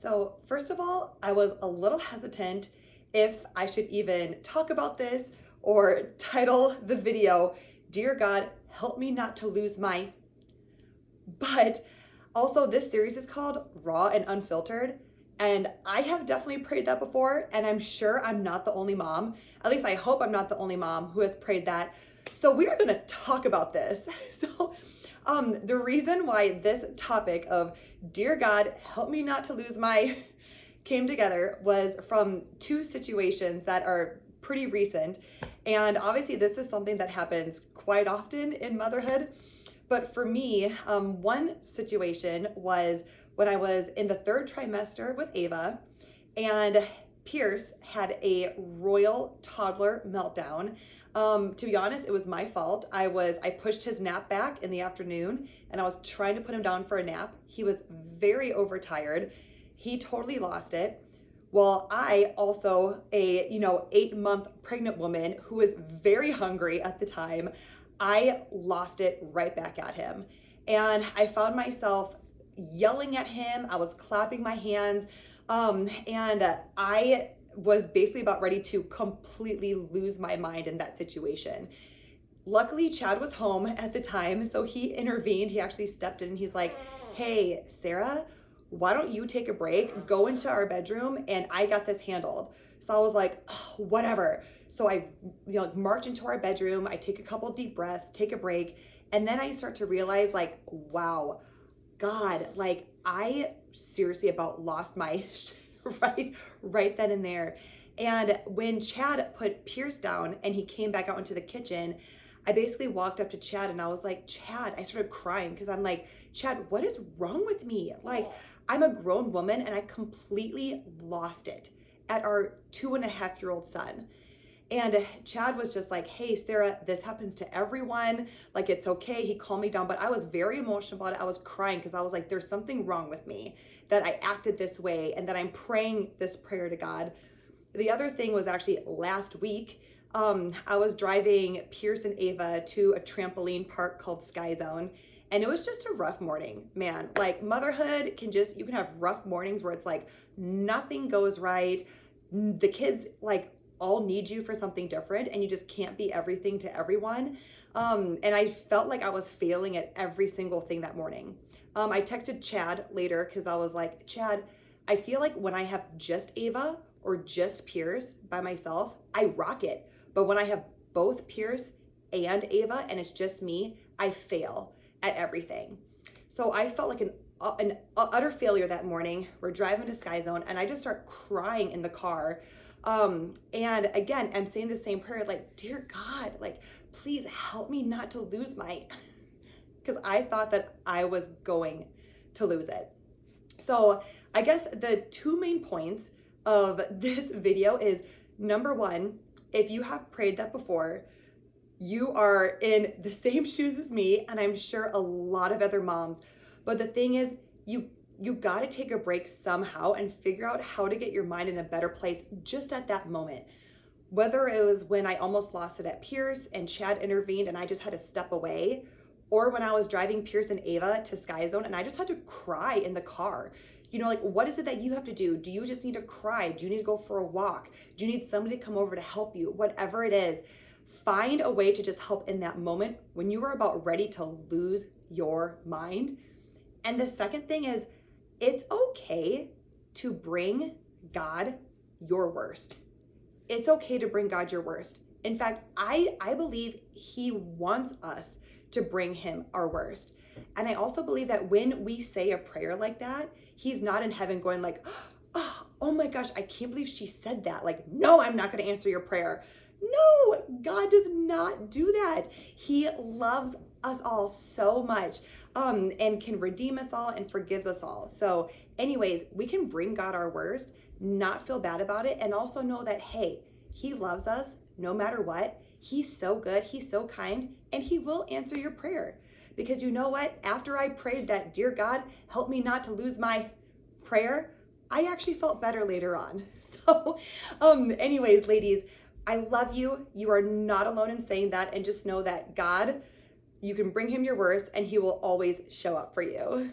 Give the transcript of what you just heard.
So first of all, I was a little hesitant if I should even talk about this or title the video, Dear God, help me not to lose my, but also this series is called Raw and Unfiltered. And I have definitely prayed that before, and I'm sure I'm not the only mom. At least I hope I'm not the only mom who has prayed that. So we are gonna talk about this. The reason why this topic of Dear God, help me not to lose my came together was from two situations that are pretty recent. And obviously this is something that happens quite often in motherhood. But for me, one situation was when I was in the third trimester with Ava, and Pierce had a royal toddler meltdown. To be honest, it was my fault. I pushed his nap back in the afternoon, and I was trying to put him down for a nap. He was very overtired. He totally lost it. Well, I also, a 8-month pregnant woman who was very hungry at the time, I lost it right back at him. And I found myself yelling at him. I was clapping my hands. And I was basically about ready to completely lose my mind in that situation. Luckily, Chad was home at the time, so he intervened. He actually stepped in and he's like, hey, Sarah, why don't you take a break, go into our bedroom, and I got this handled. So I was like, oh, whatever. So I march into our bedroom, I take a couple deep breaths, take a break, and then I start to realize wow, God, I seriously about lost my right then and there. And when Chad put Pierce down and he came back out into the kitchen, I basically walked up to Chad and I was like, Chad, I started crying because I'm like, Chad, what is wrong with me? I'm a grown woman and I completely lost it at our 2.5-year-old son. And Chad was just like, hey, Sarah, this happens to everyone. It's okay. He calmed me down, but I was very emotional about it. I was crying because I was like, there's something wrong with me that I acted this way and that I'm praying this prayer to God. The other thing was actually last week, I was driving Pierce and Ava to a trampoline park called Sky Zone. And it was just a rough morning, man. Motherhood you can have rough mornings where it's nothing goes right. The kids all need you for something different and you just can't be everything to everyone. And I felt like I was failing at every single thing that morning. I texted Chad later because I was like, Chad, I feel like when I have just Ava or just Pierce by myself, I rock it. But when I have both Pierce and Ava and it's just me, I fail at everything. So I felt like an utter failure that morning. We're driving to Sky Zone and I just start crying in the car. And again, I'm saying the same prayer, Dear God, please help me not to lose my, because I thought that I was going to lose it. So I guess the two main points of this video is, number one, if you have prayed that before, you are in the same shoes as me, and I'm sure a lot of other moms. But the thing is, you got to take a break somehow and figure out how to get your mind in a better place just at that moment. Whether it was when I almost lost it at Pierce and Chad intervened and I just had to step away, or when I was driving Pierce and Ava to Sky Zone and I just had to cry in the car. What is it that you have to do? Do you just need to cry? Do you need to go for a walk? Do you need somebody to come over to help you? Whatever it is, find a way to just help in that moment when you are about ready to lose your mind. And the second thing is, it's okay to bring God your worst. It's okay to bring God your worst. In fact, I believe he wants us to bring him our worst. And I also believe that when we say a prayer like that, he's not in heaven going oh my gosh, I can't believe she said that. No, I'm not going to answer your prayer. No, God does not do that. He loves us all so much and can redeem us all and forgives us all. So anyways, we can bring God our worst, not feel bad about it, and also know that, hey, he loves us no matter what. He's so good, he's so kind, and he will answer your prayer. Because you know what? After I prayed that, Dear God, help me not to lose my prayer, I actually felt better later on. So anyways, ladies, I love you. You are not alone in saying that, and just know that God, you can bring him your worst and he will always show up for you.